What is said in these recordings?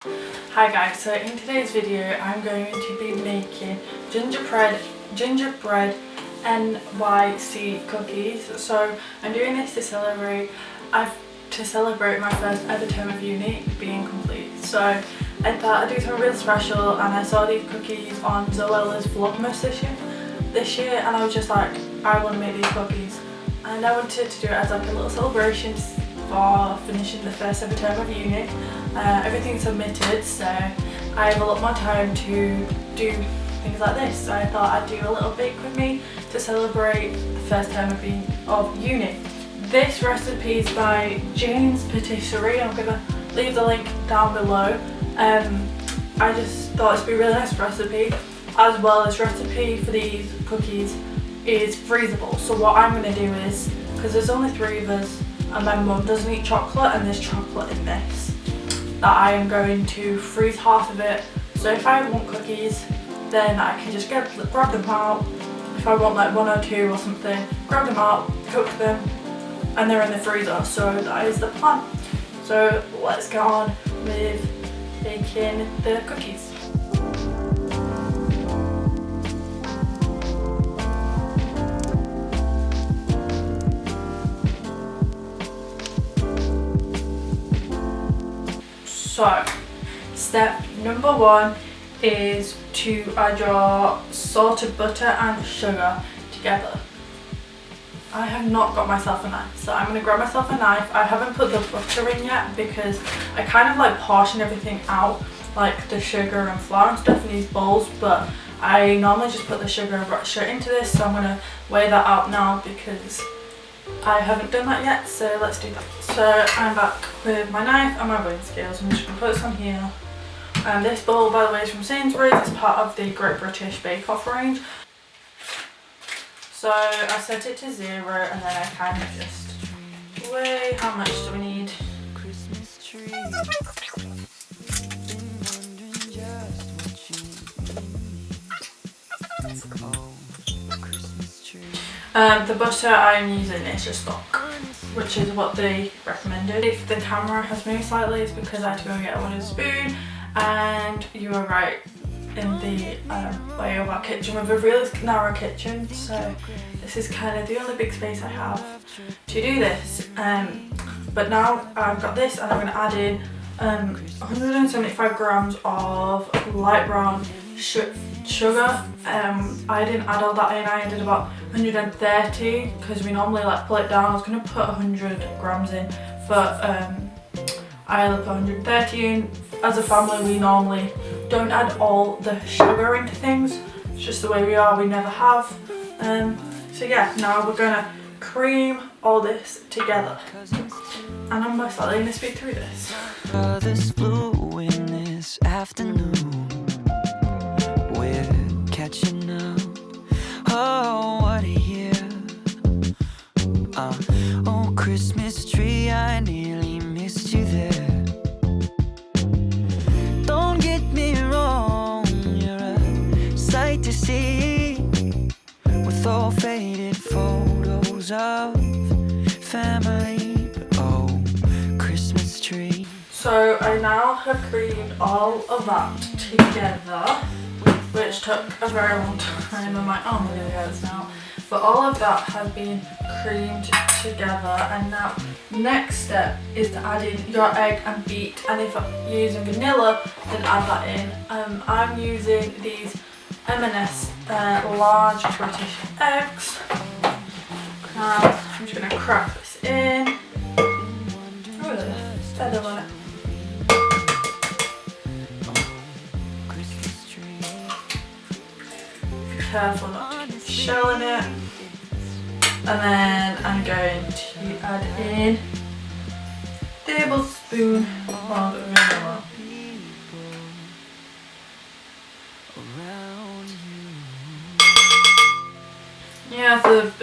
Hi guys, so in today's video I'm going to be making gingerbread NYC cookies. So I'm doing this to celebrate my first ever term of uni being complete. So I thought I'd do something real special, and I saw these cookies on Zoella's Vlogmas this year and I was just like, I want to make these cookies, and I wanted to do it as like a little celebration for finishing the first ever term of uni. Everything's submitted, so I have a lot more time to do things like this. So I thought I'd do a little bake with me to celebrate the first term of uni. This recipe is by Jane's Patisserie. I'm gonna leave the link down below. I just thought it'd be a really nice recipe, as well as recipe for these cookies is freezable. So what I'm gonna do is, because there's only 3 of us and my mum doesn't eat chocolate, and there's chocolate in this, that I am going to freeze half of it. So if I want cookies, then I can just grab them out. If I want like 1 or 2 or something, grab them out, cook them, and they're in the freezer. So that is the plan. So let's get on with baking the cookies. So, step number 1 is to add your salted butter and sugar together. I have not got myself a knife, so I'm going to grab myself a knife. I haven't put the butter in yet because I kind of like portion everything out, like the sugar and flour and stuff in these bowls, but I normally just put the sugar straight into this, so I'm going to weigh that out now because I haven't done that yet, so let's do that. So I'm back with my knife and my weighing scales. I'm just going to put this on here. And this bowl, by the way, is from Sainsbury's. It's part of the Great British Bake Off range. So I set it to 0, and then I kind of just weigh how much do we need. The butter I'm using is just stock, which is what they recommended. If the camera has moved slightly, it's because I had to go and get a wooden spoon, and you were right in the way of our kitchen. We have a really narrow kitchen, so this is kind of the only big space I have to do this. But now I've got this, and I'm going to add in 175 grams of light brown sugar. I didn't add all that in. I added about 130 because we normally like pull it down. I was going to put 100 grams in, but I only put 130 in. As a family, we normally don't add all the sugar into things. It's just the way we are. We never have. So yeah, now we're going to cream all this together, and I'm most likely going to speed through this. This blue in this afternoon, we're catching up. Oh, what a year. Oh, Christmas tree, I nearly missed you there. Don't get me wrong, you're a sight to see, with all faded photos of family. But oh, Christmas tree. So I now have creamed all of that together, which took a very long time. I'm like, oh my god, now. But all of that has been creamed together, and now next step is to add in your egg and beat. And if you're using vanilla, then add that in. I'm using these M&S large British eggs. Now I'm just going to crack this in. Oh, there's a feather on it. Careful not to get shell in it. And then I'm going to add in a tablespoon of vanilla. Yeah, it's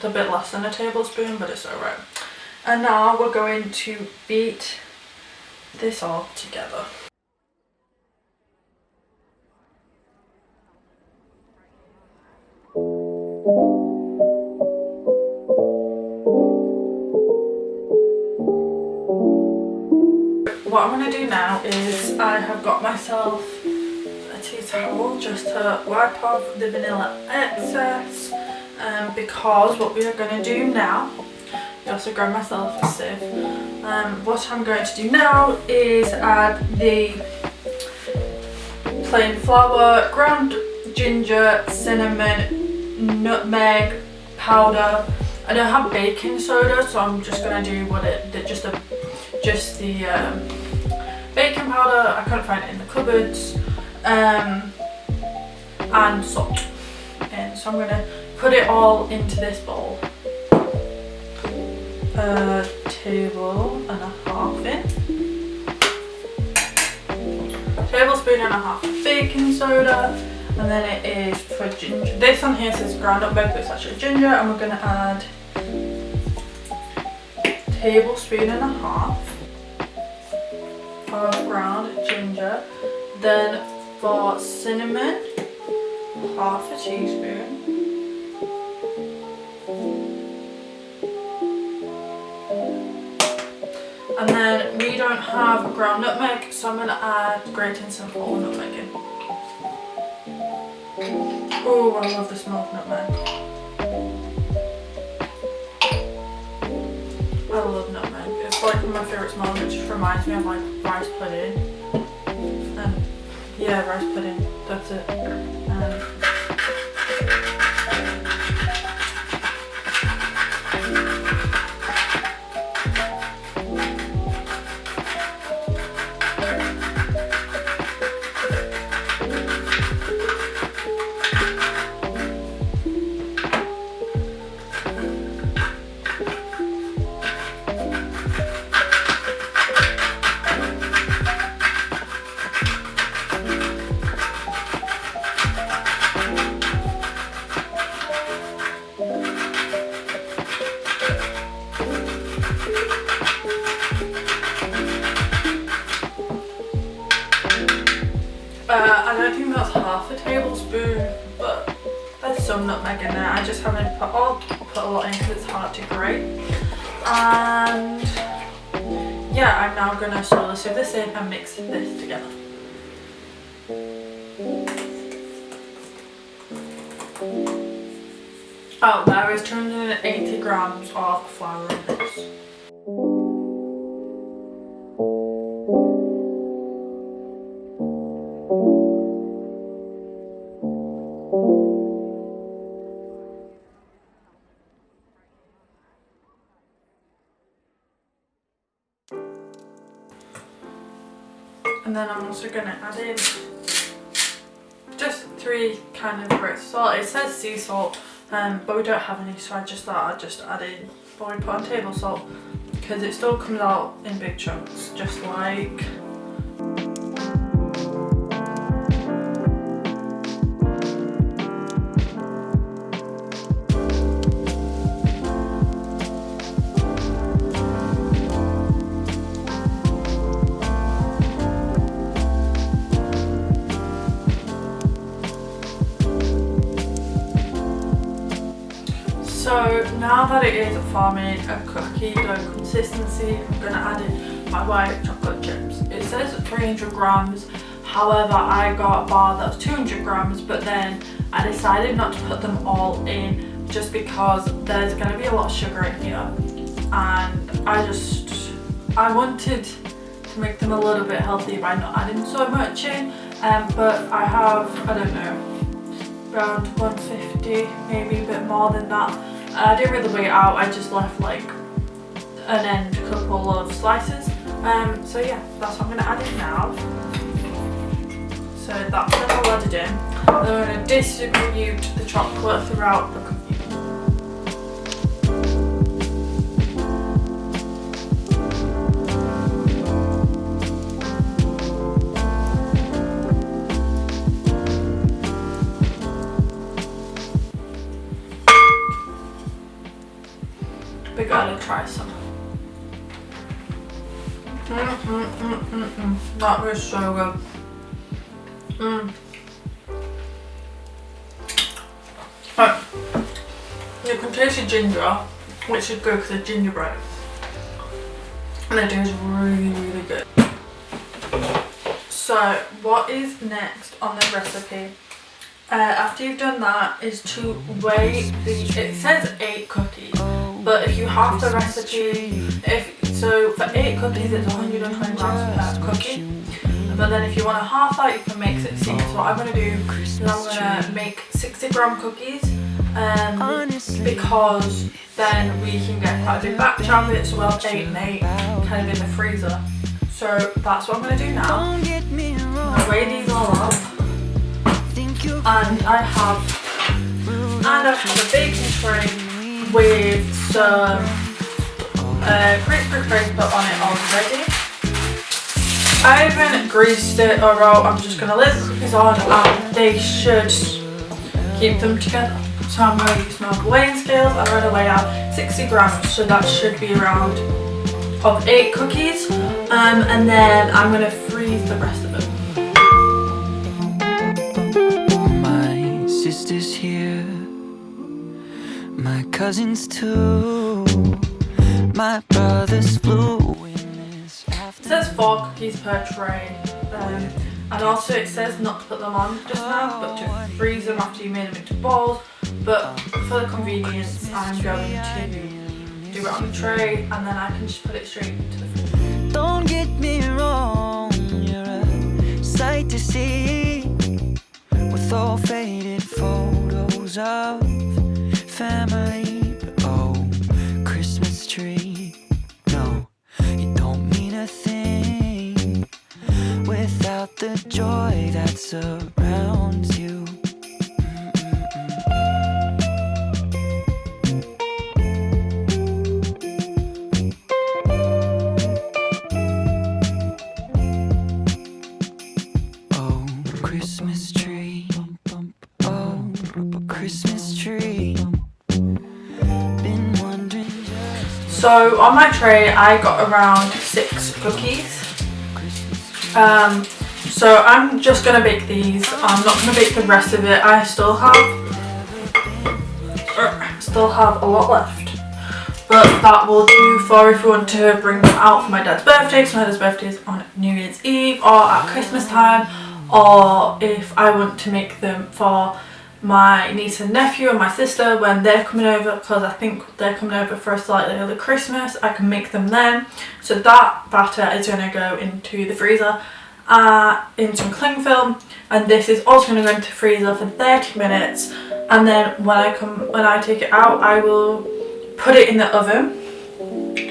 a bit less than a tablespoon, but it's alright. And now we're going to beat this all together. What I'm going to do now is is I have got myself a tea towel just to wipe off the vanilla excess, because what we are going to do now, I also grab myself a sieve. What I'm going to do now is add the plain flour, ground ginger, cinnamon, nutmeg powder. I don't have baking soda, so I'm just gonna do just the baking powder. I couldn't find it in the cupboards, and salt. And so I'm gonna put it all into this bowl. A table and a half in. Tablespoon and a half of baking soda, and then it is for ginger. This on here says ground nutmeg, but it's actually ginger, and we're gonna add tablespoon and a half of ground ginger. Then for cinnamon, half a teaspoon. And then we don't have ground nutmeg, so I'm going to add grated some whole nutmeg in. Oh, I love the smell of nutmeg. I love nutmeg. It's like one of my favourite smells. It just reminds me of like rice pudding. And yeah, rice pudding, that's it. I don't think that's half a tablespoon, but there's some nutmeg in there. I just haven't put a lot in because it's hard to grate. And yeah, I'm now going to slowly sieve this in and mix this together. Oh, there is 280 grams of flour in this. And then I'm also going to add in just 3 kind of grains of salt. It says sea salt, but we don't have any, so I just thought I'd just add in before we put on table salt, because it still comes out in big chunks, just like So now that it is forming a cookie dough consistency, I'm going to add in my white chocolate chips. It says 300 grams, however I got a bar that was 200 grams, but then I decided not to put them all in just because there's going to be a lot of sugar in here, and I wanted to make them a little bit healthy by not adding so much in, but I have, I don't know, around 150, maybe a bit more than that. I didn't really weigh it out, I just left like an end couple of slices. So yeah, that's what I'm going to add in now. So that's then all added in. Then I'm going to distribute the chocolate throughout the cookie. We gotta try some. That was so good. Right. You can taste the ginger, which is good because it's gingerbread. And it is really, really good. So what is next on the recipe? After you've done that is to weigh it says 8 cookies, but if you half the recipe, so for 8 cookies it's 120 grams per cookie, but then if you want to half that you can make 16. So what I'm going to do is I'm going to make 60-gram cookies, because then we can get quite a big batch out of it, so we'll have 8 and 8 kind of in the freezer. So that's what I'm going to do now. I'm going to weigh these all up. And I have a baking tray with some grease paper on it already. I haven't greased it or I'm just going to lay the cookies on and they should keep them together. So I'm going to use my weighing scales. I'm going to weigh out 60 grams, so that should be around of 8 cookies, and then I'm going to freeze the rest of it. Sisters here, my cousins too, my brothers flew in this It says 4 cookies per tray, and also it says not to put them on just now, but to freeze them after you made them into balls. But for the convenience, I'm going to do it on the tray, and then I can just put it straight into the food. Don't get me wrong, you're a sight to see, with all faded photos of family. But oh, Christmas tree, no, you don't mean a thing without the joy that surrounds you. Christmas tree, oh, Christmas tree. Been wondering. So on my tray I got around 6 cookies. So I'm just gonna bake these. I'm not gonna bake the rest of it. I still have a lot left, but that will do for if you want to bring them out for my dad's birthday. So my dad's birthday is on New Year's Eve or at Christmas time. Or if I want to make them for my niece and nephew and my sister when they're coming over, because I think they're coming over for a slightly early Christmas, I can make them then. So that batter is going to go into the freezer in some cling film, and this is also going to go into the freezer for 30 minutes. And then when I take it out, I will put it in the oven,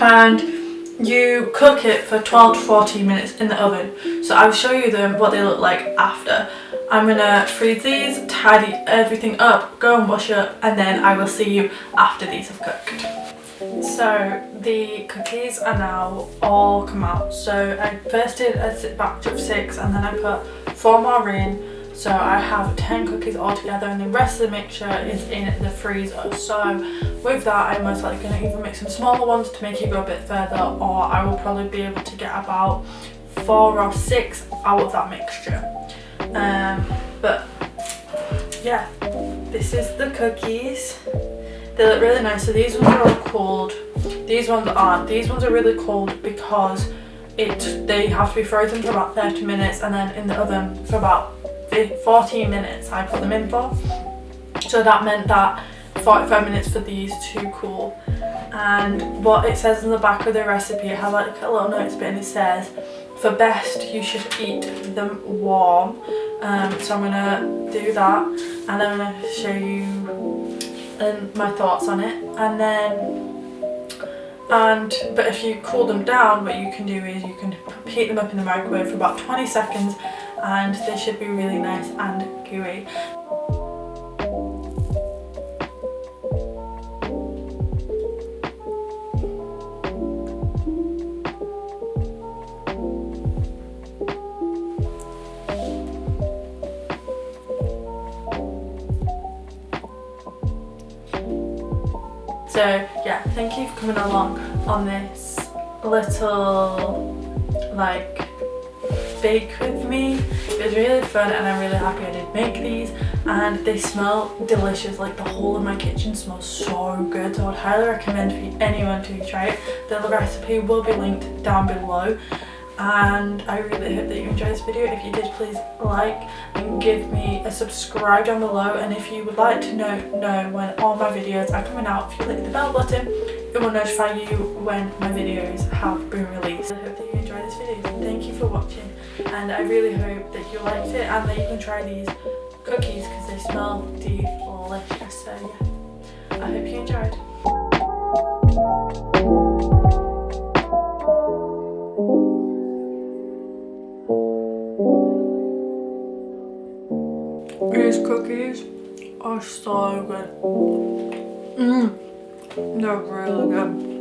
and you cook it for 12 to 14 minutes in the oven. So I'll show you what they look like after. I'm gonna freeze these, tidy everything up, go and wash up, and then I will see you after these have cooked. So the cookies are now all come out. So I first did a batch of 6 and then I put 4 more in. So I have 10 cookies all together, and the rest of the mixture is in the freezer. So with that, I'm most likely going to either make some smaller ones to make it go a bit further, or I will probably be able to get about 4 or 6 out of that mixture. But yeah, this is the cookies. They look really nice. So these ones are all cold. These ones aren't. These ones are really cold because they have to be frozen for about 30 minutes and then in the oven for about 14 minutes I put them in for. So that meant that 45 minutes for these to cool. And what it says on the back of the recipe, it has like a little notes bit, and it says for best you should eat them warm. So I'm gonna do that, and I'm gonna show you my thoughts on it. But if you cool them down, what you can do is you can heat them up in the microwave for about 20 seconds and they should be really nice and gooey. So yeah, thank you for coming along on this little like bake with me. It was really fun and I'm really happy I did make these, and they smell delicious. Like the whole of my kitchen smells so good, so I would highly recommend for anyone to try it. The recipe will be linked down below, and I really hope that you enjoyed this video. If you did, please like and give me a subscribe down below, and if you would like to know when all my videos are coming out, if you click the bell button, it will notify you when my videos have been released. I hope that you enjoyed this video. Thank you for watching, and I really hope that you liked it and that you can try these cookies because they smell delicious. So yeah, I hope you enjoyed. These cookies are so good. They're really good.